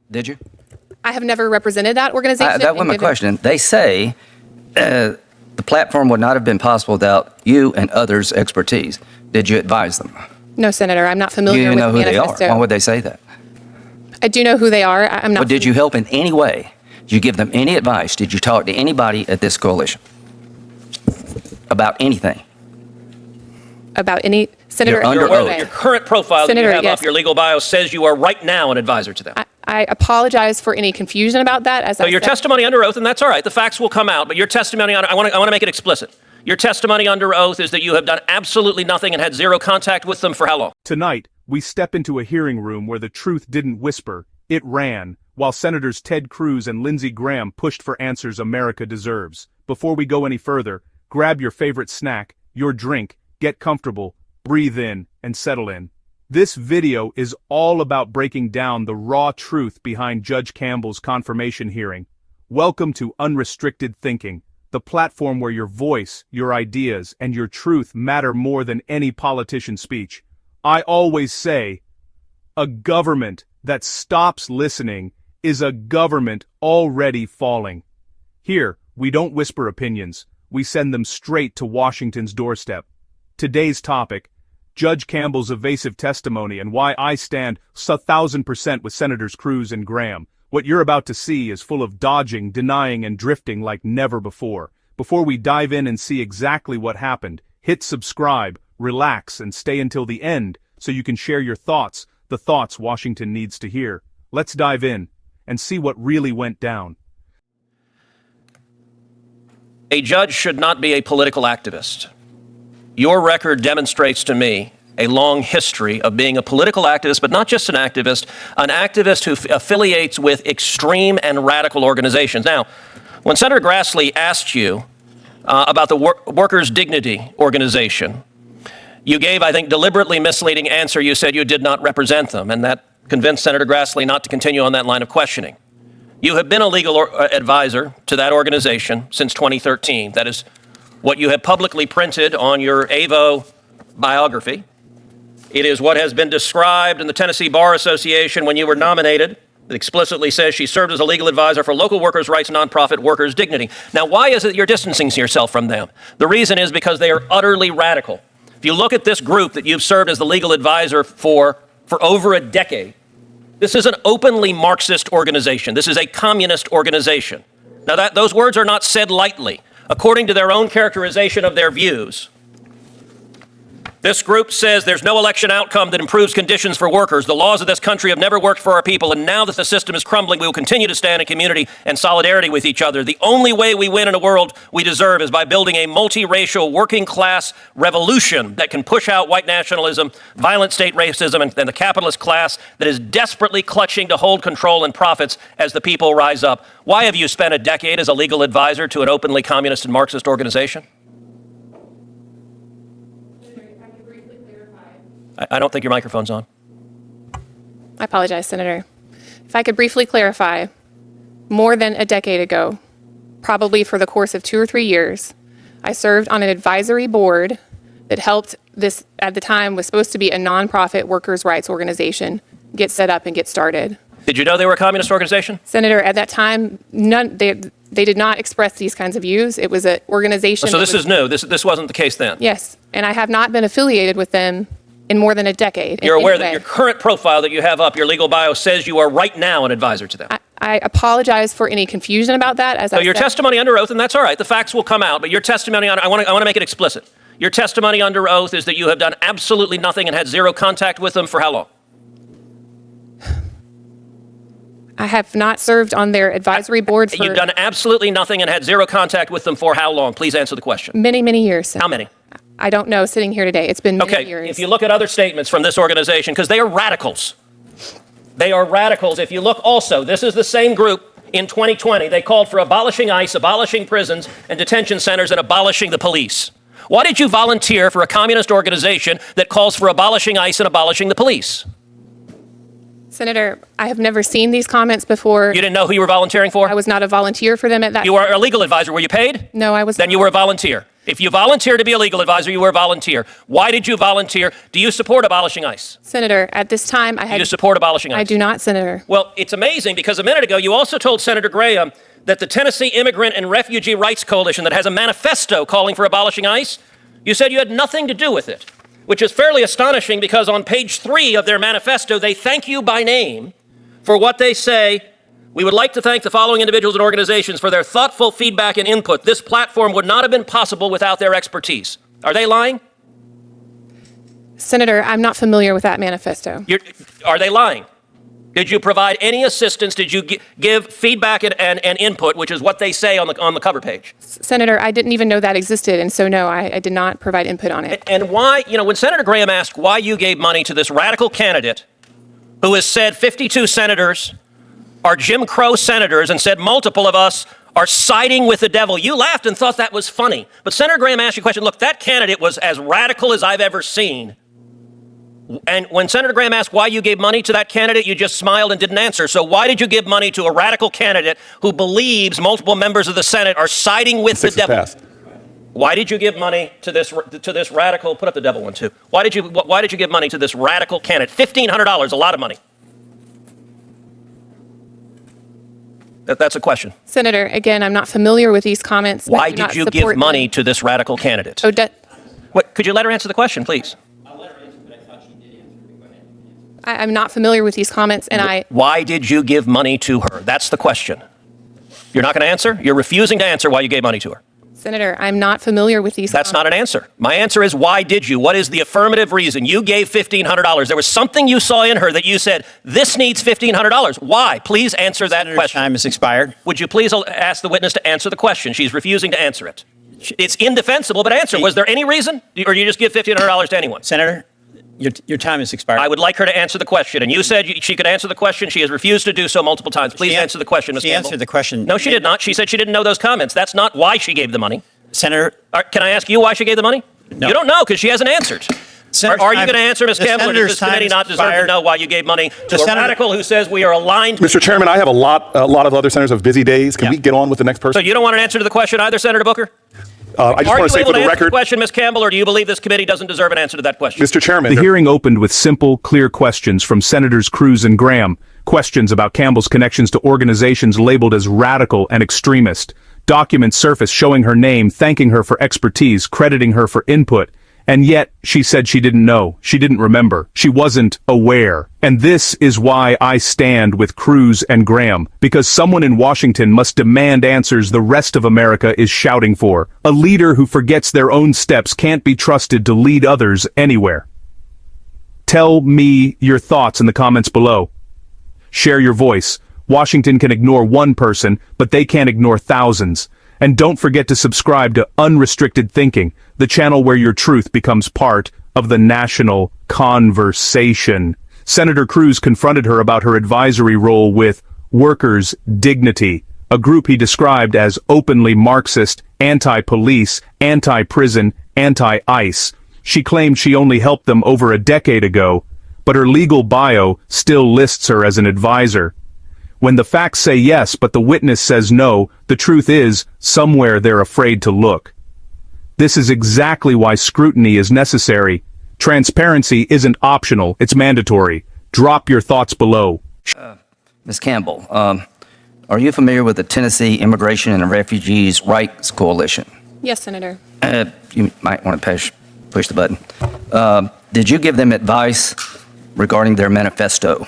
Did you? I have never represented that organization. That was my question. They say the platform would not have been possible without you and others' expertise. Did you advise them? No, Senator. I'm not familiar with the who they are. manifesto. Why would they say that? I do know who they are. I'm not. But did you help in any way? Did you give them any advice? Did you talk to anybody at this coalition about anything? About any, Senator? You're under oath. Your current profile Senator, that you have yes. up your legal bio says you are right now an advisor to them. I apologize for any confusion about that. As So I your said, testimony under oath, and that's all right. The facts will come out. But your testimony, I want to make it explicit. Your testimony under oath is that you have done absolutely nothing and had zero contact with them for how long? Tonight, we step into a hearing room where the truth didn't whisper, it ran, while Senators Ted Cruz and Lindsey Graham pushed for answers America deserves. Before we go any further, grab your favorite snack, your drink, get comfortable, breathe in, and settle in. This video is all about breaking down the raw truth behind Judge Campbell's confirmation hearing. Welcome to Unrestricted Thinking, the platform where your voice, your ideas, and your truth matter more than any politician's speech. I always say, a government that stops listening is a government already falling. Here, we don't whisper opinions, we send them straight to Washington's doorstep. Today's topic, Judge Campbell's evasive testimony and why I stand 1,000% with Senators Cruz and Graham. What you're about to see is full of dodging, denying, and drifting like never before. Before we dive in and see exactly what happened, hit subscribe, relax, and stay until the end so you can share your thoughts, the thoughts Washington needs to hear. Let's dive in and see what really went down. A judge should not be a political activist. Your record demonstrates to me a long history of being a political activist, but not just an activist who affiliates with extreme and radical organizations. Now, when Senator Grassley asked you about the Workers' Dignity Organization, you gave, I think, deliberately misleading answer. You said you did not represent them, and that convinced Senator Grassley not to continue on that line of questioning. You have been a legal advisor to that organization since 2013. That is what you have publicly printed on your AVO biography. It is what has been described in the Tennessee Bar Association when you were nominated. It explicitly says she served as a legal advisor for local workers' rights nonprofit Workers' Dignity. Now, why is it you're distancing yourself from them? The reason is because they are utterly radical. If you look at this group that you've served as the legal advisor for over a decade, this is an openly Marxist organization. This is a communist organization. Now, those words are not said lightly. According to their own characterization of their views, this group says there's no election outcome that improves conditions for workers. The laws of this country have never worked for our people, and now that the system is crumbling, we will continue to stand in community and solidarity with each other. The only way we win in a world we deserve is by building a multiracial working class revolution that can push out white nationalism, violent state racism, and the capitalist class that is desperately clutching to hold control and profits as the people rise up. Why have you spent a decade as a legal advisor to an openly communist and Marxist organization? I don't think your microphone's on. I apologize, Senator. If I could briefly clarify, more than a decade ago, probably for the course of 2 or 3 years, I served on an advisory board that helped this, at the time, was supposed to be a nonprofit workers' rights organization, get set up and get started. Did you know they were a communist organization? Senator, at that time, they did not express these kinds of views. It was an organization. So this is new. This wasn't the case then? Yes, and I have not been affiliated with them in more than a decade. You're aware that your current profile that you have up, your legal bio, says you are right now an advisor to them. I apologize for any confusion about that. As so your testimony under oath, and that's all right, the facts will come out, but your testimony, I want to make it explicit. Your testimony under oath is that you have done absolutely nothing and had zero contact with them for how long? I have not served on their advisory board for... You've done absolutely nothing and had zero contact with them for how long? Please answer the question. Many, many years. How many? I don't know, sitting here today. It's been many years. If you look at other statements from this organization, because they are radicals. They are radicals. If you look also, this is the same group in 2020. They called for abolishing ICE, abolishing prisons and detention centers, and abolishing the police. Why did you volunteer for a communist organization that calls for abolishing ICE and abolishing the police? Senator, I have never seen these comments before. You didn't know who you were volunteering for? I was not a volunteer for them at that time. You were a legal advisor. Were you paid? No, I was not. Then you were a volunteer. If you volunteer to be a legal advisor, you were a volunteer. Why did you volunteer? Do you support abolishing ICE? Senator, at this time, Do you support abolishing ICE? I do not, Senator. Well, it's amazing because a minute ago you also told Senator Graham that the Tennessee Immigrant and Refugee Rights Coalition that has a manifesto calling for abolishing ICE, you said you had nothing to do with it, which is fairly astonishing because on page 3 of their manifesto, they thank you by name for what they say. We would like to thank the following individuals and organizations for their thoughtful feedback and input. This platform would not have been possible without their expertise. Are they lying? Senator, I'm not familiar with that manifesto. Are they lying? Did you provide any assistance? Did you give feedback and input, which is what they say on the cover page? Senator, I didn't even know that existed, and so no, I did not provide input on it. And why, when Senator Graham asked why you gave money to this radical candidate who has said 52 senators are Jim Crow senators and said multiple of us are siding with the devil, you laughed and thought that was funny. But Senator Graham asked you a question. Look, that candidate was as radical as I've ever seen. And when Senator Graham asked why you gave money to that candidate, you just smiled and didn't answer. So why did you give money to a radical candidate who believes multiple members of the Senate are siding with the devil? Why did you give money to this radical? Put up the devil one too. Why did you give money to this radical candidate? $1,500, a lot of money. That's a question. Senator, again, I'm not familiar with these comments. Why did you give money to this radical candidate? What? Could you let her answer the question, please? I'm not familiar with these comments, and Why did you give money to her? That's the question. You're not going to answer? You're refusing to answer why you gave money to her. Senator, I'm not familiar with these That's not an answer. My answer is, why did you? What is the affirmative reason? You gave $1,500. There was something you saw in her that you said, this needs $1,500. Why? Please answer that question. Time has expired. Would you please ask the witness to answer the question? She's refusing to answer it. It's indefensible, but answer. Was there any reason? Or you just give $1,500 to anyone? Senator, your time has expired. I would like her to answer the question. And you said she could answer the question. She has refused to do so multiple times. Please answer the question, Ms. Campbell. She answered the question. No, she did not. She said she didn't know those comments. That's not why she gave the money. Senator. Can I ask you why she gave the money? No. You don't know because she hasn't answered. Are you going to answer, Ms. Campbell, or does this committee not deserve to know why you gave money to a radical who says we are aligned? Mr. Chairman, I have a lot of other senators have busy days. Can we get on with the next person? So you don't want an answer to the question either, Senator Booker? I just want to say for the record, question, Ms. Campbell, or do you believe this committee doesn't deserve an answer to that question? Mr. Chairman, the hearing opened with simple, clear questions from Senators CRUZ and Graham. Questions about Campbell's connections to organizations labeled as radical and extremist. Documents surfaced showing her name, thanking her for expertise, crediting her for input. And yet, she said she didn't know. She didn't remember. She wasn't aware. And this is why I stand with CRUZ and Graham. Because someone in Washington must demand answers the rest of America is shouting for. A leader who forgets their own steps can't be trusted to lead others anywhere. Tell me your thoughts in the comments below. Share your voice. Washington can ignore one person, but they can't ignore thousands. And don't forget to subscribe to Unrestricted Thinking, the channel where your truth becomes part of the national conversation. Senator CRUZ confronted her about her advisory role with Workers' Dignity, a group he described as openly Marxist, anti-police, anti-prison, anti-ICE. She claimed she only helped them over a decade ago, but her legal bio still lists her as an advisor. When the facts say yes, but the witness says no, the truth is, somewhere they're afraid to look. This is exactly why scrutiny is necessary. Transparency isn't optional, it's mandatory. Drop your thoughts below. Ms. Campbell, are you familiar with the Tennessee Immigration and Refugees Rights Coalition? Yes, Senator. You might want to push the button. Did you give them advice regarding their manifesto?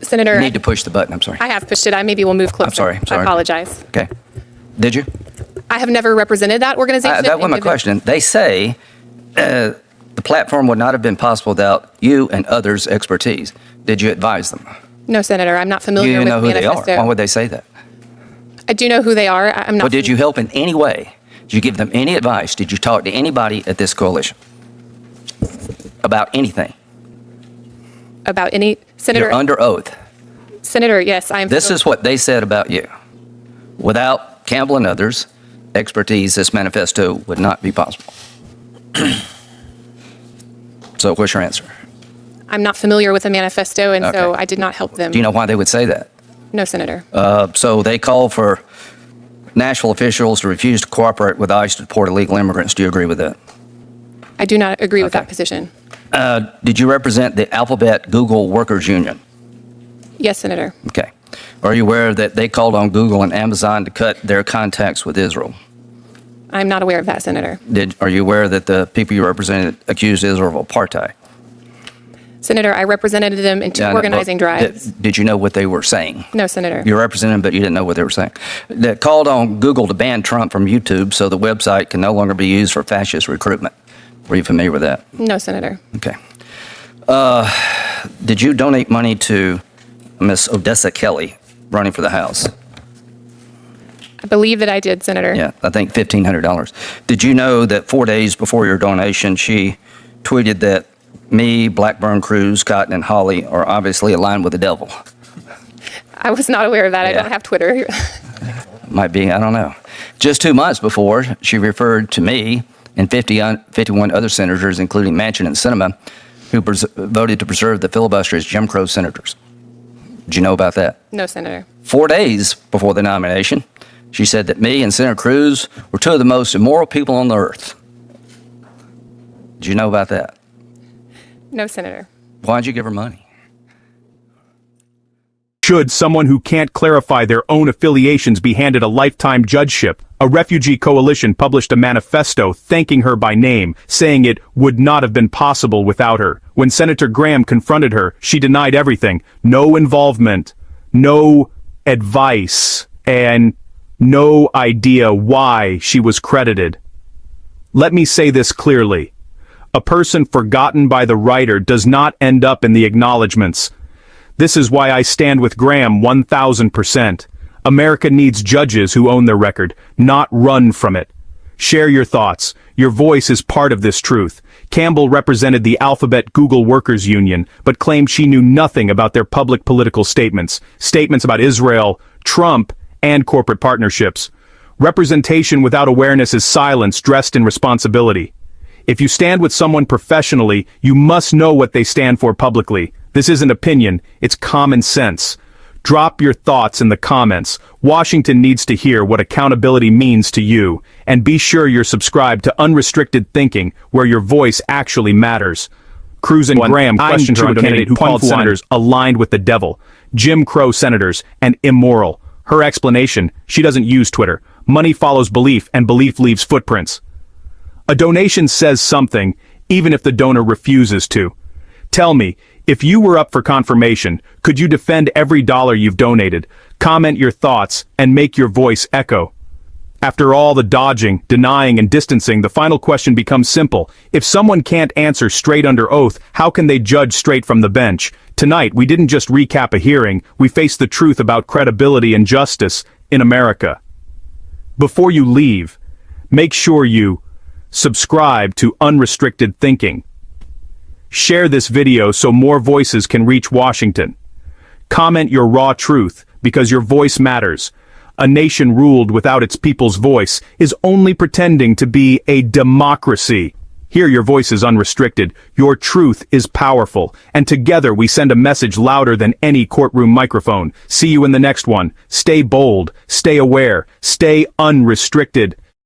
Senator, You need to push the button, I'm sorry. I have pushed it. Maybe we'll move closer. I'm sorry. I apologize. Okay. Did you? I have never represented that organization. That was my question. They say the platform would not have been possible without you and others' expertise. Did you advise them? No, Senator. I'm not familiar with the You know who they manifesto. are. Why would they say that? I do know who they are. I'm not. Well, did you help in any way? Did you give them any advice? Did you talk to anybody at this coalition about anything? About any Senator? You're under oath. Senator, yes, I am. This is what they said about you. Without Campbell and others' expertise, this manifesto would not be possible. So what's your answer? I'm not familiar with the manifesto, and so Okay. I did not help them. Do you know why they would say that? No, Senator. So they call for national officials to refuse to cooperate with ICE to deport illegal immigrants. Do you agree with that? I do not agree with Okay. that position. Did you represent the Alphabet Google Workers Union? Yes, Senator. Okay. Are you aware that they called on Google and Amazon to cut their contacts with Israel? I'm not aware of that, Senator. Are you aware that the people you represented accused Israel of apartheid? Senator, I represented them in two Yeah, organizing but drives. Did you know what they were saying? No, Senator. You represented them, but you didn't know what they were saying. That called on Google to ban Trump from YouTube so the website can no longer be used for fascist recruitment. Were you familiar with that? No, Senator. Okay. Did you donate money to Miss Odessa Kelly running for the House? I believe that I did, Senator. Yeah, I think $1,500. Did you know that 4 days before your donation, she tweeted that me, Blackburn, Cruz, Cotton, and Holly are obviously aligned with the devil? I was not aware of that. I Yeah. don't have Twitter. Might be, I don't know. Just 2 months before, she referred to me and 51 other senators, including Manchin and Sinema, who voted to preserve the filibuster as Jim Crow senators. Did you know about that? No, Senator. 4 days before the nomination, she said that me and Senator Cruz were two of the most immoral people on the earth. Did you know about that? No, Senator. Why'd you give her money? Should someone who can't clarify their own affiliations be handed a lifetime judgeship? A refugee coalition published a manifesto thanking her by name, saying it would not have been possible without her. When Senator Graham confronted her, she denied everything. No involvement, no advice, and no idea why she was credited. Let me say this clearly. A person forgotten by the writer does not end up in the acknowledgments. This is why I stand with Graham 1000%. America needs judges who own their record, not run from it. Share your thoughts. Your voice is part of this truth. Campbell represented the Alphabet Google Workers Union, but claimed she knew nothing about their public political statements about Israel, Trump, and corporate partnerships. Representation without awareness is silence dressed in responsibility. If you stand with someone professionally, you must know what they stand for publicly. This isn't opinion, it's common sense. Drop your thoughts in the comments. Washington needs to hear what accountability means to you, and be sure you're subscribed to Unrestricted Thinking, where your voice actually matters. CRUZ and Graham questioned her on candidate who called senators aligned with the devil, Jim Crow senators, and immoral. Her explanation: she doesn't use Twitter. Money follows belief, and belief leaves footprints. A donation says something, even if the donor refuses to. Tell me, if you were up for confirmation, could you defend every dollar you've donated, comment your thoughts, and make your voice echo? After all the dodging, denying, and distancing, the final question becomes simple. If someone can't answer straight under oath, how can they judge straight from the bench? Tonight, we didn't just recap a hearing, we faced the truth about credibility and justice in America. Before you leave, make sure you subscribe to Unrestricted Thinking. Share this video so more voices can reach Washington. Comment your raw truth, because your voice matters. A nation ruled without its people's voice is only pretending to be a democracy. Here your voice is unrestricted, your truth is powerful, and together we send a message louder than any courtroom microphone. See you in the next one. Stay bold, stay aware, stay unrestricted.